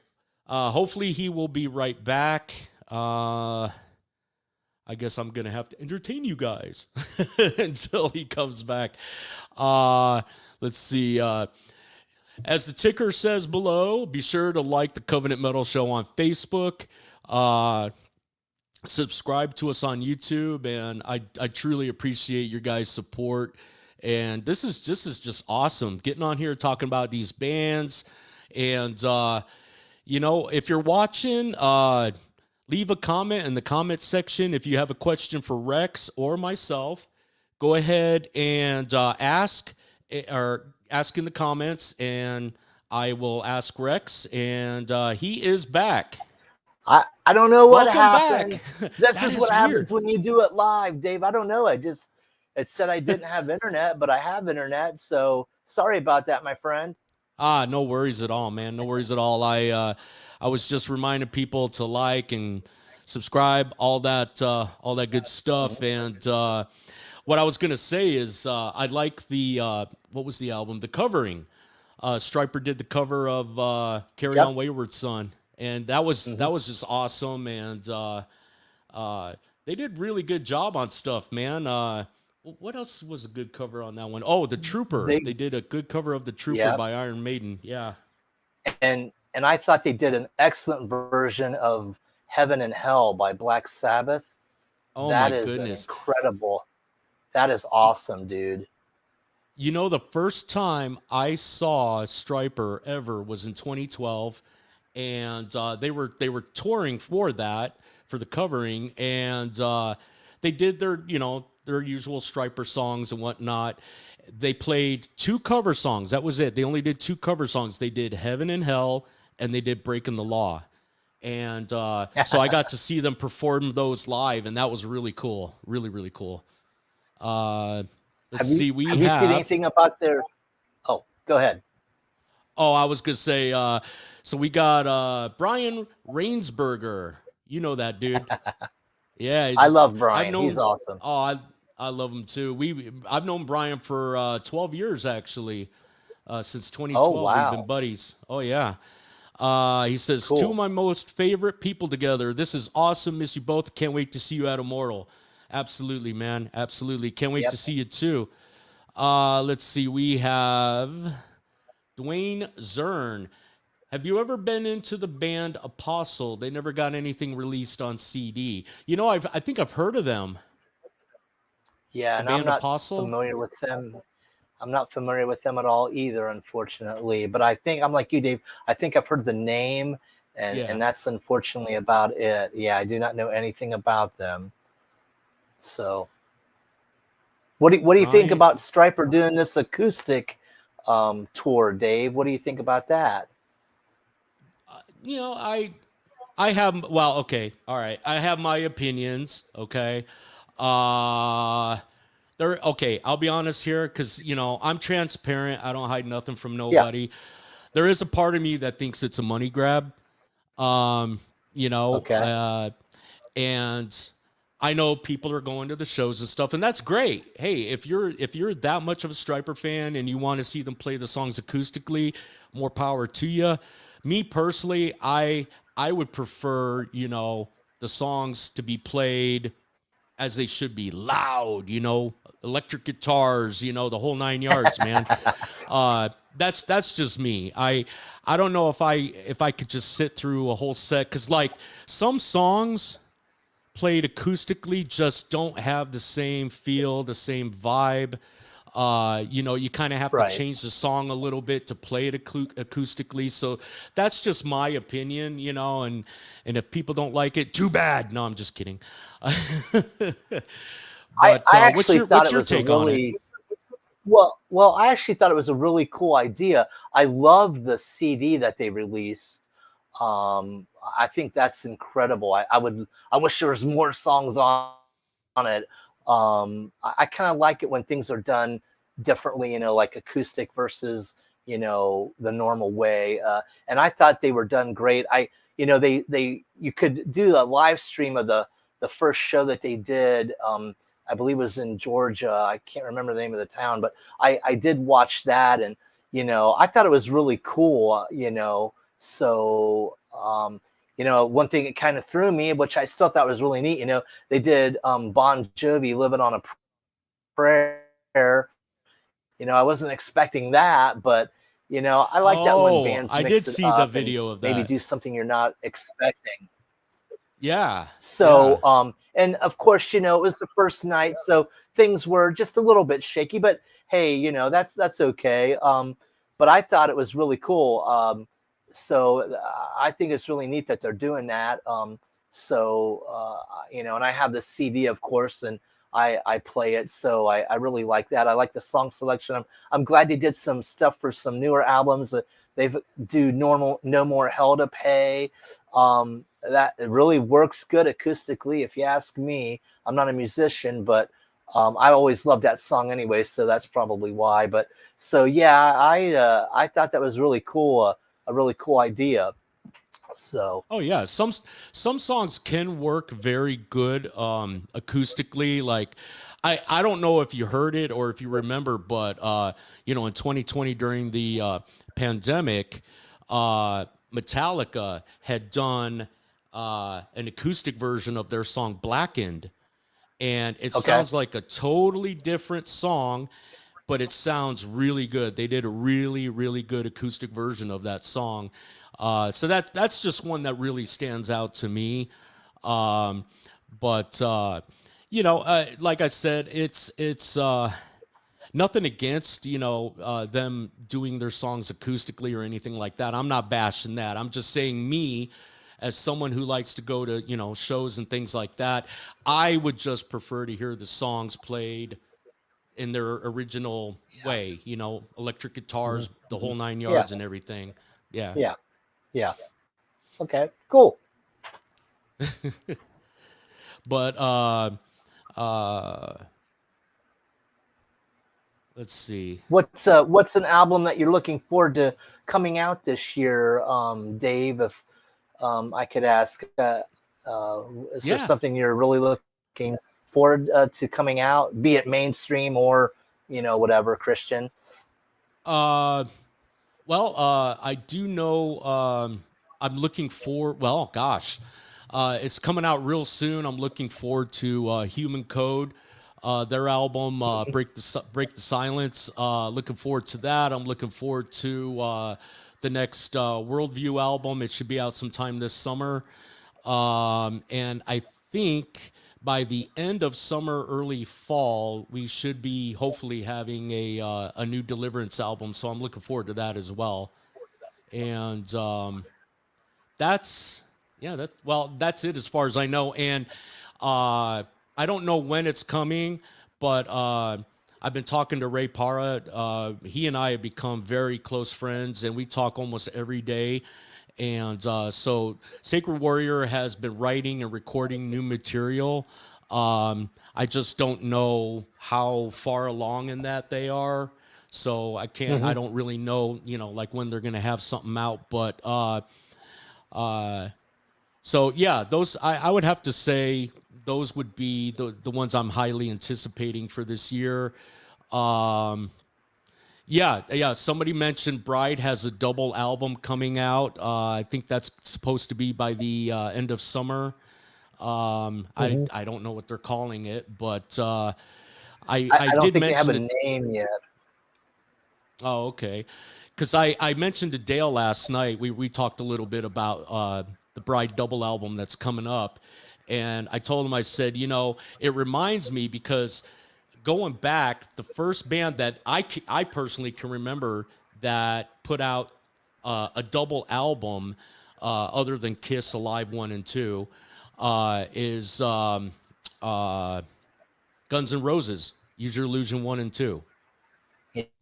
Hopefully he will be right back. I guess I'm gonna have to entertain you guys until he comes back. Let's see. As the ticker says below, be sure to like the Covenant Metal Show on Facebook. Subscribe to us on YouTube, and I truly appreciate your guys' support. And this is just awesome, getting on here talking about these bands. And if you're watching, leave a comment in the comment section if you have a question for Rex or myself. Go ahead and ask in the comments, and I will ask Rex. And he is back. I don't know what Welcome happened. back. This is what happens weird. when you do it live, Dave. I don't know. It said I didn't have internet, but I have internet. So sorry about that, my friend. No worries at all, man. No worries at all. I was just reminding people to like and subscribe, all that good stuff. And what I was gonna say is I like the what was the album? The covering. Striper did the cover of "Carry On, Wayward Son," and that was just awesome. And they did really good job on stuff, man. What else was a good cover on that one? Oh, The Trooper. They did a good cover of The Trooper by Iron Maiden. Yeah. And I thought they did an excellent version of Heaven and Hell by Black Sabbath. Oh, that my is goodness. Incredible. That is awesome, dude. The first time I saw Striper ever was in 2012, and they were touring for the covering, and they did their usual Striper songs and whatnot. They played 2 cover songs. That was it. They only did 2 cover songs. They did Heaven and Hell, and they did Breaking the Law. And so I got to see them perform those live, and that was really cool. Really, really cool. Let's see. Have you seen anything about their... Oh, go ahead. Oh, I was going to say, so we got Brian Rainsberger. You know that dude. Yeah. I love Brian. He's awesome. Oh, I love him too. I've known Brian for 12 years, actually. Since 2012, wow. We've been buddies. Oh, yeah. He says, cool. 2 of my most favorite people together. This is awesome. Miss you both. Can't wait to see you at Immortal. Absolutely, man. Absolutely. Can't wait to see you too. Let's see. We have Dwayne Zern. Have you ever been into the band Apostle? They never got anything released on CD. I think I've heard of them. Yeah, and I'm not familiar with them. I'm not familiar with them at all either, unfortunately. But I think I'm like you, Dave. I think I've heard the name, and that's unfortunately about it. Yeah, I do not know anything about them. So, what do you think about Striper doing this acoustic tour, Dave? What do you think about that? I have, well, okay, all right. I have my opinions, okay. I'll be honest here, because I'm transparent. I don't hide nothing from nobody. there is a part of me that thinks it's a money grab. Um, you know, Okay. and I know people are going to the shows and stuff, and that's great. Hey, if you're that much of a Striper fan and you want to see them play the songs acoustically, more power to you. Me personally, I would prefer, the songs to be played as they should be, loud, electric guitars, the whole 9 yards, man. That's just me. I don't know if I could just sit through a whole set, because like some songs played acoustically just don't have the same feel, the same vibe. You kind of have to Right. change the song a little bit to play it acoustically. So that's just my opinion, and if people don't like it, too bad. No, I'm just kidding. But I what's actually your thought what's it your was a take on it? really well, I actually thought it was a really cool idea. I love the CD that they released. I think that's incredible. I wish there was more songs on it. I kind of like it when things are done differently, like acoustic versus, the normal way. And I thought they were done great. You could do a live stream of the first show that they did. I believe it was in Georgia. I can't remember the name of the town, but I did watch that, and I thought it was really cool. So one thing that kind of threw me, which I still thought was really neat. They did Bon Jovi "Living on a Prayer." I wasn't expecting that, but I like that when Oh, bands I did mix it see the up and video of maybe that. do something you're not expecting. Yeah, yeah. So, and of course, it was the first night, so things were just a little bit shaky. But hey, that's okay. But I thought it was really cool. I think it's really neat that they're doing that. And I have the CD, of course, and I play it, so I really like that. I like the song selection. I'm glad they did some stuff for some newer albums. They've do normal No More Hell to Pay. That it really works good acoustically, if you ask me. I'm not a musician, but I always loved that song anyway, so that's probably why. But so yeah, I thought that was really cool, a really cool idea. So Oh yeah, some songs can work very good acoustically. Like I don't know if you heard it or if you remember, but in 2020 during the pandemic, Metallica had done an acoustic version of their song Blackened, and it okay, sounds like a totally different song, but it sounds really good. They did a really, really good acoustic version of that song. So that's just one that really stands out to me. Um, but like I said, it's nothing against them doing their songs acoustically or anything like that. I'm not bashing that. I'm just saying, me as someone who likes to go to shows and things like that, I would just prefer to hear the songs played in their original way, electric hmm guitars, the hmm whole nine yeah, yards and everything. Yeah. yeah, yeah. Okay, cool. But uh let's see. What's an album that you're looking forward to coming out this year, Dave? If I could ask, is there Yeah. something you're really looking forward to coming out, be it mainstream or whatever Christian? Uh well, I do know I'm looking for, well, gosh. It's coming out real soon. I'm looking forward to Human Code, their album Break the Silence. Looking forward to that. I'm looking forward to the next Worldview album. It should be out sometime this summer. And I think by the end of summer, early fall, we should be hopefully having a new Deliverance album. So I'm looking forward to that as well. And that's that's it as far as I know. And I don't know when it's coming, but I've been talking to Ray Parra. He and I have become very close friends, and we talk almost every day. And so Sacred Warrior has been writing and recording new material. I just don't know how far along in that they are. So I Hmm. don't really know, like when they're going to have something out. But uh, so yeah, those I would have to say those would be the ones I'm highly anticipating for this year. Um, yeah. Somebody mentioned Bride has a double album coming out. I think that's supposed to be by the end of summer. Hmm. I don't know what they're calling it, but I I don't did think they have mention a it. name yet. Oh, okay. Because I mentioned to Dale last night, we talked a little bit about the Bride double album that's coming up. And I told him, I said, it reminds me because going back, the first band that I personally can remember that put out a double album other than Kiss Alive 1 and 2 is uh, Guns N' Roses, Use Your Illusion 1 and 2.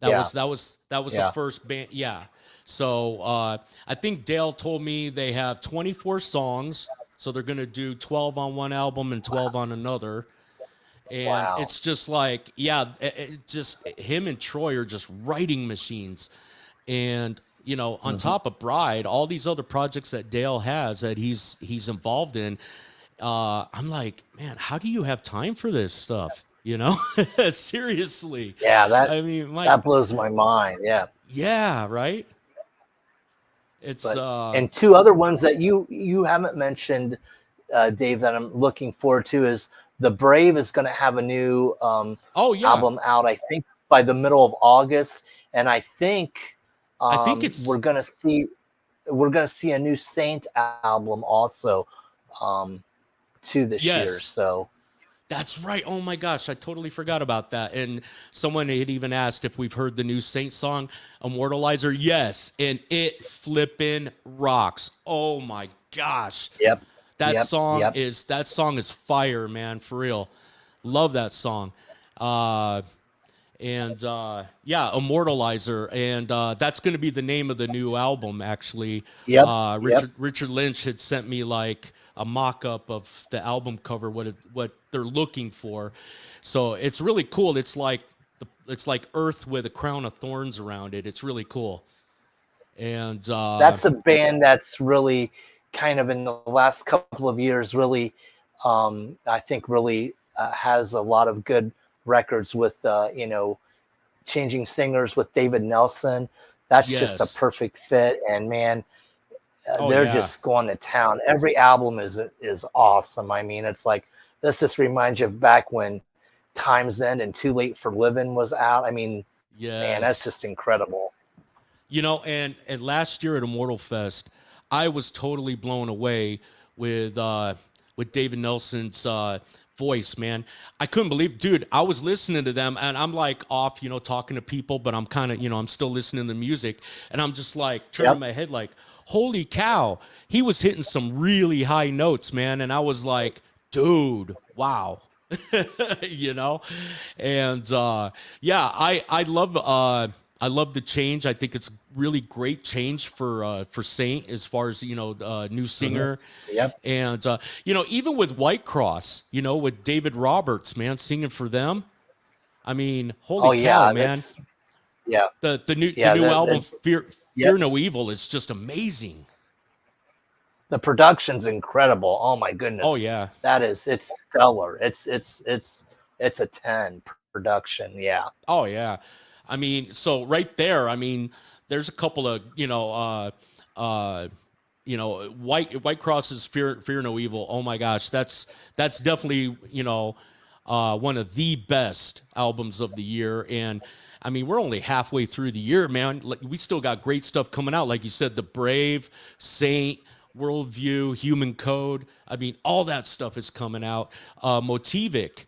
That Yeah, was that was that was the yeah. first band. Yeah. So I think Dale told me they have 24 songs, so they're gonna do 12 on one album and 12 on another. And Wow. it's just like, yeah, just him and Troy are just writing machines. And on Hmm. top of Bride, all these other projects that Dale has that he's involved in, I'm like, man, how do you have time for this stuff? Seriously. Yeah, I mean, my that blows my mind. Yeah. yeah, right. It's But and two other ones that you haven't mentioned, Dave, that I'm looking forward to is the Brave is going to have a new oh yeah, album out. I think by the middle of August, and I think I think we're it's going to see a new Saint album also um, too this year. yes. So That's right. Oh my gosh, I totally forgot about that. And someone had even asked if we've heard the new Saint song, Immortalizer. Yes, and it flippin' rocks. Oh my gosh. yep, That yep, song yep. is that song is fire, man, for real. Love that song. Uh and yeah, Immortalizer, and that's going to be the name of the new album. Actually, Yep, yep. Richard Lynch had sent me like a mock-up of the album cover, what they're looking for. So it's really cool. It's like Earth with a crown of thorns around it. It's really cool. And That's a band that's really kind of in the last couple of years really I think really has a lot of good records with changing singers with David Nelson. That's just a yes, perfect fit, and man, oh they're yeah, just going to town. Every album is awesome. I mean, it's like this just reminds you of back when Time's End and Too Late for Living was out. I mean, man, that's yes. just incredible. And last year at Immortal Fest, I was totally blown away with David Nelson's voice, man. I couldn't believe, dude. I was listening to them, and I'm like off, talking to people, but I'm kind of, I'm still listening to music, and I'm just like turning Yep. my head, like, holy cow, he was hitting some really high notes, man, and I was like, dude, wow. you know and yeah, I love the change. I think it's really great change for Saint, as far as new Hmm. singer. Yep. And even with White Cross, with David Roberts, man, singing for them. I mean, holy Oh cow, yeah, man. that's yeah, The yeah. new album, Yep. Fear No Evil, is just amazing. The production's incredible. Oh my Oh goodness, yeah. it's stellar. It's a 10 production. Yeah. Oh yeah. I mean, so right there, I mean, there's a couple of, uh White Cross's Fear No Evil. Oh my gosh, that's definitely, one of the best albums of the year. And I mean, we're only halfway through the year, man. Like, we still got great stuff coming out. Like you said, The Brave, Saint, Worldview, Human Code. I mean, all that stuff is coming out. Motivic,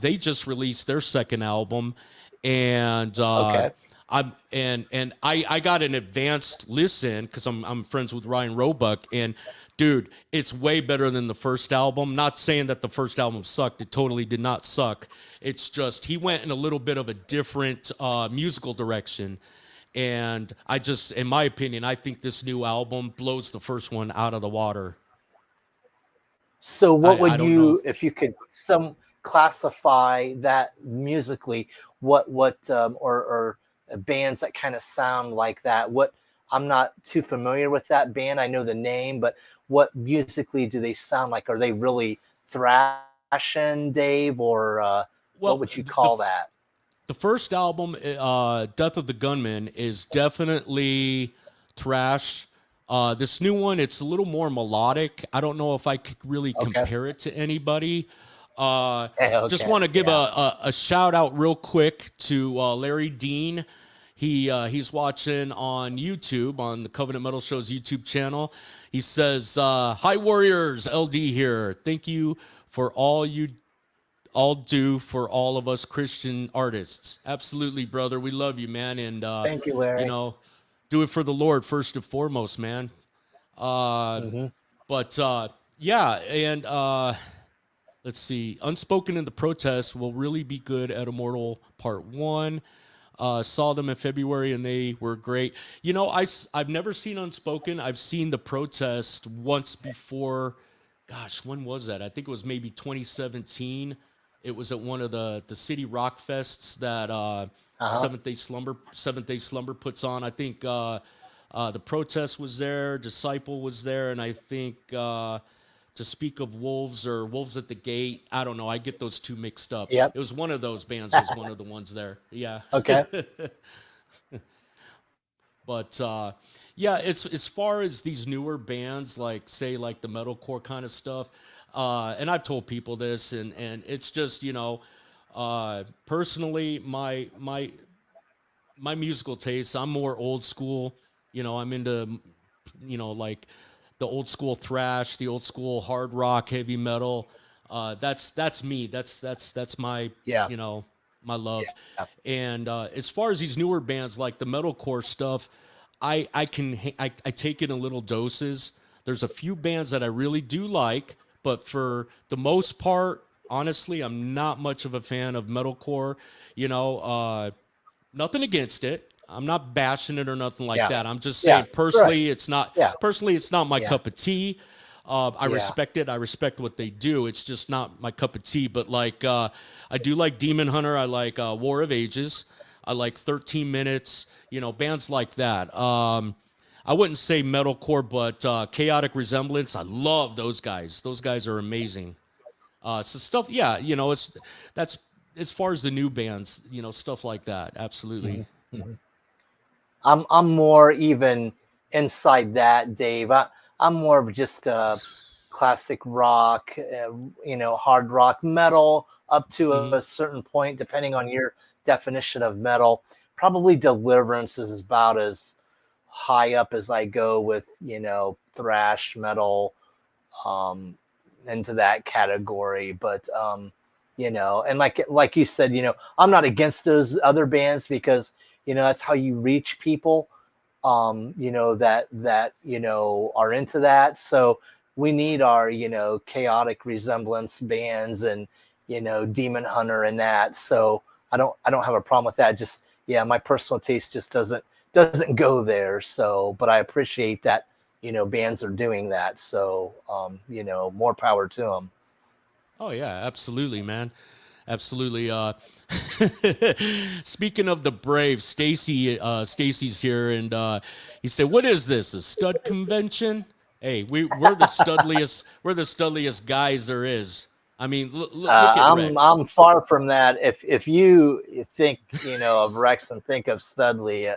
they just released their second album, and Okay. I got an advanced listen because I'm friends with Ryan Roebuck, and dude, it's way better than the first album. Not saying that the first album sucked; it totally did not suck. It's just he went in a little bit of a different musical direction, and in my opinion, I think this new album blows the first one out of the water. So what I would don't know. you, if you could some classify that musically, what or bands that kind of sound like that. What I'm not too familiar with that band. I know the name, but what musically do they sound like? Are they really thrashing, Dave, or what Well, would you call that? the first album, Death of the Gunman, is definitely thrash. This new one, it's a little more melodic. I don't know if I could really Okay. compare it to anybody. Just Okay. want to give Yeah. a shout out real quick to Larry Dean. He's watching on YouTube, on the Covenant Metal Show's YouTube channel. He says, "Hi Warriors, LD here. Thank you for all you all do for all of us Christian artists." Absolutely, brother. We love you, man, and Thank you, you Larry. know, do it for the Lord first and foremost, man. Uh, Hmm. but yeah, and let's see. Unspoken in the Protest will really be good at Immortal Part 1. Saw them in February and they were great. You know, I've never seen Unspoken. I've seen the Protest once before. Gosh, when was that? I think it was maybe 2017. It was at one of the city rock fests that Uh-huh. Seventh Day Slumber puts on. I think the Protest was there, Disciple was there, and I think To Speak of Wolves or Wolves at the Gate. I don't know. I get those two mixed up. Yep. It was one of those bands. Was one of the ones there. Yeah. Okay. But yeah, it's as far as these newer bands, like say like the metalcore kind of stuff. And I've told people this, and it's just personally my musical tastes. I'm more old school. I'm into like the old school thrash, the old school hard rock, heavy metal. That's me. That's my Yeah. you know my love. Yeah. And as far as these newer bands like the metalcore stuff, I take it in little doses. There's a few bands that I really do like, but for the most part, honestly, I'm not much of a fan of metalcore. You know, nothing against it. I'm not bashing it or nothing like Yeah. that. I'm just Yeah. saying Right. Yeah. personally it's not my Yeah. cup of tea. I Yeah. respect it. I respect what they do. It's just not my cup of tea. But like, I do like Demon Hunter. I like War of Ages. I like 13 Minutes. Bands like that. I wouldn't say metalcore, but Chaotic Resemblance. I love those guys. Those guys are amazing. So stuff, yeah, that's as far as the new bands, stuff like that. Absolutely. Mhm. Mhm. I'm more even inside that, Dave. I'm more of just classic rock, hard rock, metal up to Hmm. a certain point, depending on your definition of metal. Probably Deliverance is about as high up as I go with, thrash metal, um, into that category. But and like you said, I'm not against those other bands because that's how you reach people, that are into that. So we need our chaotic resemblance bands and Demon Hunter and that. So I don't have a problem with that. Just my personal taste just doesn't go there. So, but I appreciate that bands are doing that. So more power to them. Oh yeah, absolutely, man. Absolutely. Speaking of the Braves, Stacy's here, and he said, "What is this? A stud convention?" Hey, we're the studliest. We're the studliest guys there is. I mean, look at Rex. I'm far from that. If you think of Rex and think of Studley,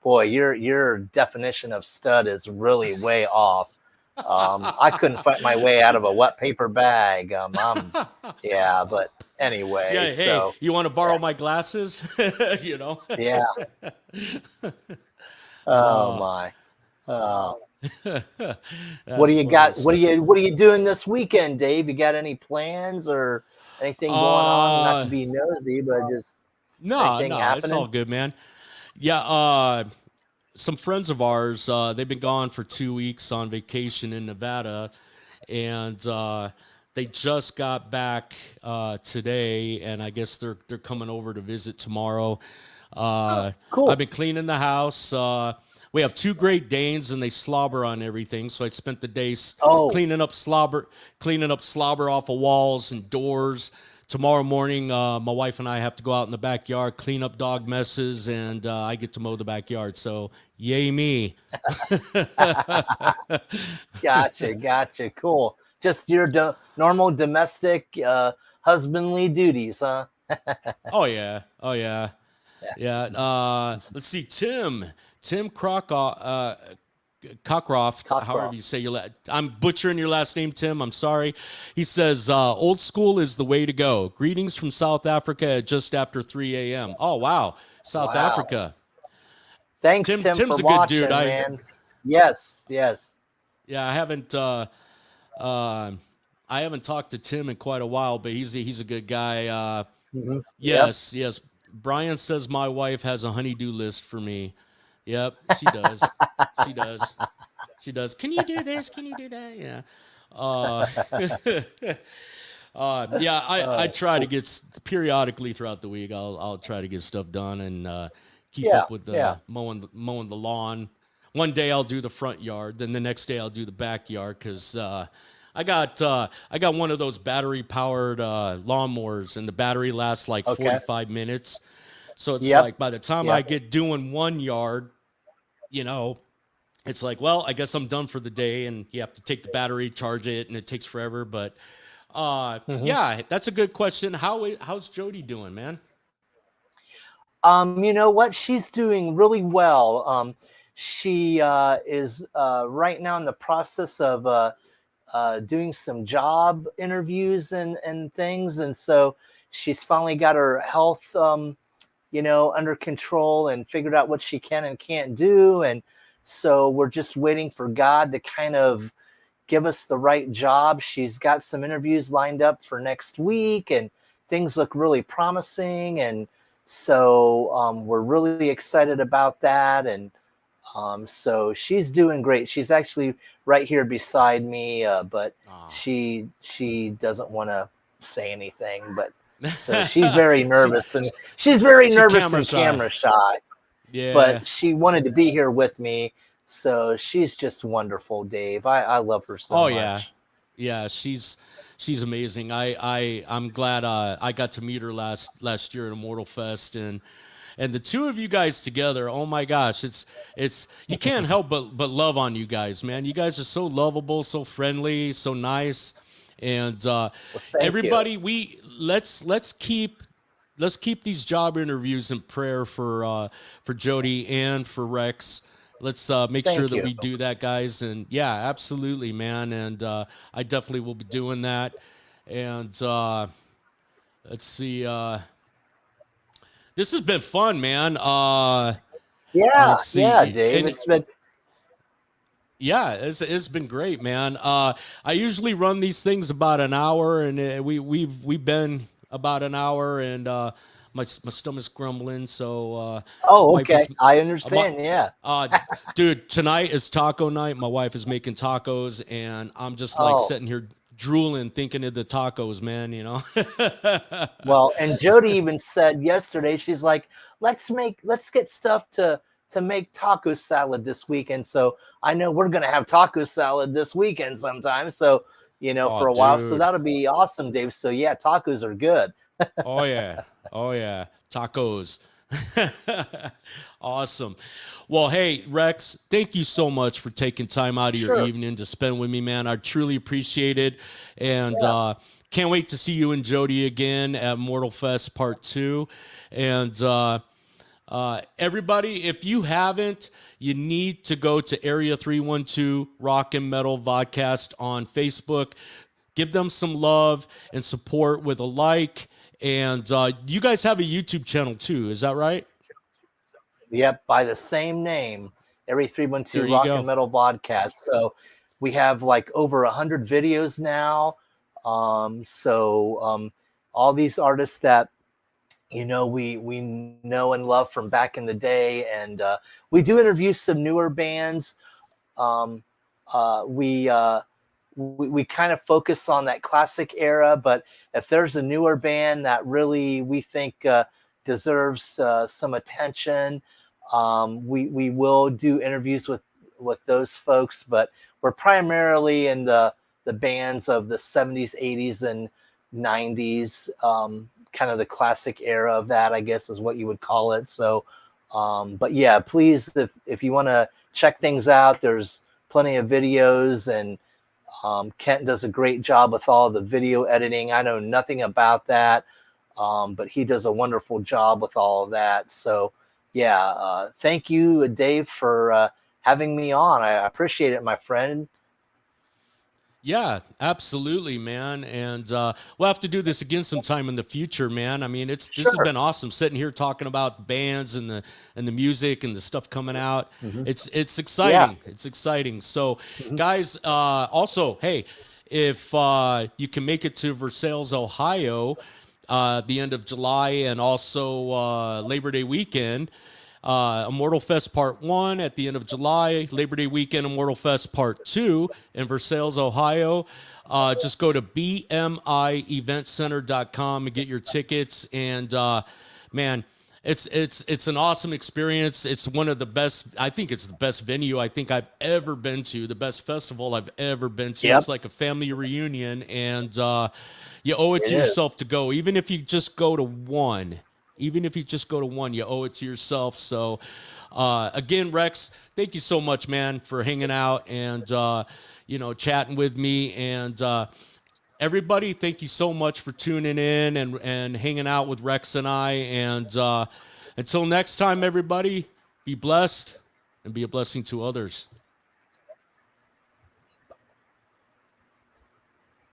boy, your definition of stud is really way off. I couldn't fight my way out of a wet paper bag. Yeah, but anyway, Yeah, hey, so you want to borrow yeah, my glasses? you know. yeah. Oh uh, my. Uh, what that's do you funny got? stuff. What are you doing this weekend, Dave? You got any plans or anything going on? Not to Uh, be nosy, but just no, anything no, it's all happening? good, man. Yeah, some friends of ours, they've been gone for 2 weeks on vacation in Nevada, and they just got back today, and I guess they're coming over to visit tomorrow. Oh, I've cool. been cleaning the house. We have two Great Danes, and they slobber on everything. So I spent the day Oh, cleaning up slobber off of walls and doors. tomorrow morning, my wife and I have to go out in the backyard, clean up dog messes, and I get to mow the backyard. So, yay me. Gotcha. Cool. Just your normal domestic husbandly duties, huh? Oh yeah. Oh yeah. Yeah. Let's see. Tim Cockcroft, however Cockcroft. you say I'm butchering your last name, Tim. I'm sorry. He says, old school is the way to go. Greetings from South Africa at just after 3 a.m. Oh, wow. South Wow. Africa. Thanks, Tim, Tim's for a good dude. watching, man. Yes. Yeah, I haven't talked to Tim in quite a while, but he's a good guy. Mm-hmm. Yep. Yes. Brian says my wife has a honeydew list for me. Yep, she does. She does. Can you do this? Can you do that? Yeah. Uh, yeah, I try to get periodically throughout the week. I'll try to get stuff done and keep up with the mowing the lawn. One day I'll do the front yard, then the next day I'll do the backyard because I got one of those battery powered lawnmowers, and the battery lasts like 45 minutes. So it's like by the time I get doing one yard, it's like, well, I guess I'm done for the day, and you have to take the battery, charge it, and it takes forever. But yeah, that's a good question. How's Jody doing, man? You know what? She's doing really well. She is right now in the process of doing some job interviews and things, and so she's finally got her health under control and figured out what she can and can't do. And so we're just waiting for God to kind of give us the right job. She's got some interviews lined up for next week, and things look really promising. And so we're really excited about that. And so she's doing great. She's actually right here beside me, but she doesn't want to say anything. But so she's very nervous, and she's very nervous and camera shy. Yeah. But she wanted to be here with me, so she's just wonderful, Dave. I love her so much. Yeah. She's amazing. I'm glad I got to meet her last year at Immortal Fest, and the two of you guys together. Oh my gosh, it's you can't help but love on you guys, man. You guys are so lovable, so friendly, so nice, and everybody, let's keep these job interviews in prayer for Jody and for Rex. Let's make sure that we do that, guys. And yeah, absolutely, man. And I definitely will be doing that. And let's see. This has been fun, man. Yeah, Dave. And it's been great, man. I usually run these things about an hour, and we've been about an hour, and my stomach's grumbling. So okay, I understand. Dude, tonight is taco night. My wife is making tacos, and I'm just like sitting here drooling, thinking of the tacos, man. Well, and Jody even said yesterday, she's like, let's get stuff to make taco salad this weekend. So I know we're gonna have taco salad this weekend sometime. So for a while. So that'll be awesome, Dave. So yeah, tacos are good. Oh yeah, tacos. Awesome. Well, hey, Rex, thank you so much for taking time out of your evening to spend with me, man. I truly appreciate it. And can't wait to see you and Jody again at Mortal Fest Part 2. And everybody, if you haven't, you need to go to Area 312 Rock and Metal Vodcast on Facebook. Give them some love and support with a like. And you guys have a YouTube channel too, is that right? Yep, by the same name, Area 312 Rock and Metal Vodcast. So we have like over 100 videos now. So all these artists that we know and love from back in the day, and we do interview some newer bands. We kind of focus on that classic era, but if there's a newer band that really we think deserves some attention, we will do interviews with those folks. But we're primarily in the bands of the 70s, 80s, and 90s, kind of the classic era of that, I guess is what you would call it. So, but yeah, please, if you want to check things out, there's plenty of videos, and Kent does a great job with all the video editing. I know nothing about that, but he does a wonderful job with all of that. So yeah, thank you, Dave, for having me on. I appreciate it, my friend. Yeah, absolutely, man. And we'll have to do this again sometime in the future, man. I mean, this has Sure. been awesome sitting here talking about bands and the music and the stuff coming out. It's exciting. Yeah. It's exciting. So, guys, also, hey, if you can make it to Versailles, Ohio, the end of July, and also Labor Day weekend. Immortal Fest Part 1 at the end of July, Labor Day weekend, Immortal Fest Part 2 in Versailles, Ohio. Just go to bmieventcenter.com and get your tickets. And man, it's an awesome experience. It's one of the best. I think it's the best venue I think I've ever been to. The best festival I've ever been to. Yep. It's like a family reunion, and you owe it to It is. yourself to go, even if you just go to one. Even if you just go to one, you owe it to yourself. So, again, Rex, thank you so much, man, for hanging out and, chatting with me. And everybody, thank you so much for tuning in and hanging out with Rex and I. And until next time, everybody, be blessed and be a blessing to others.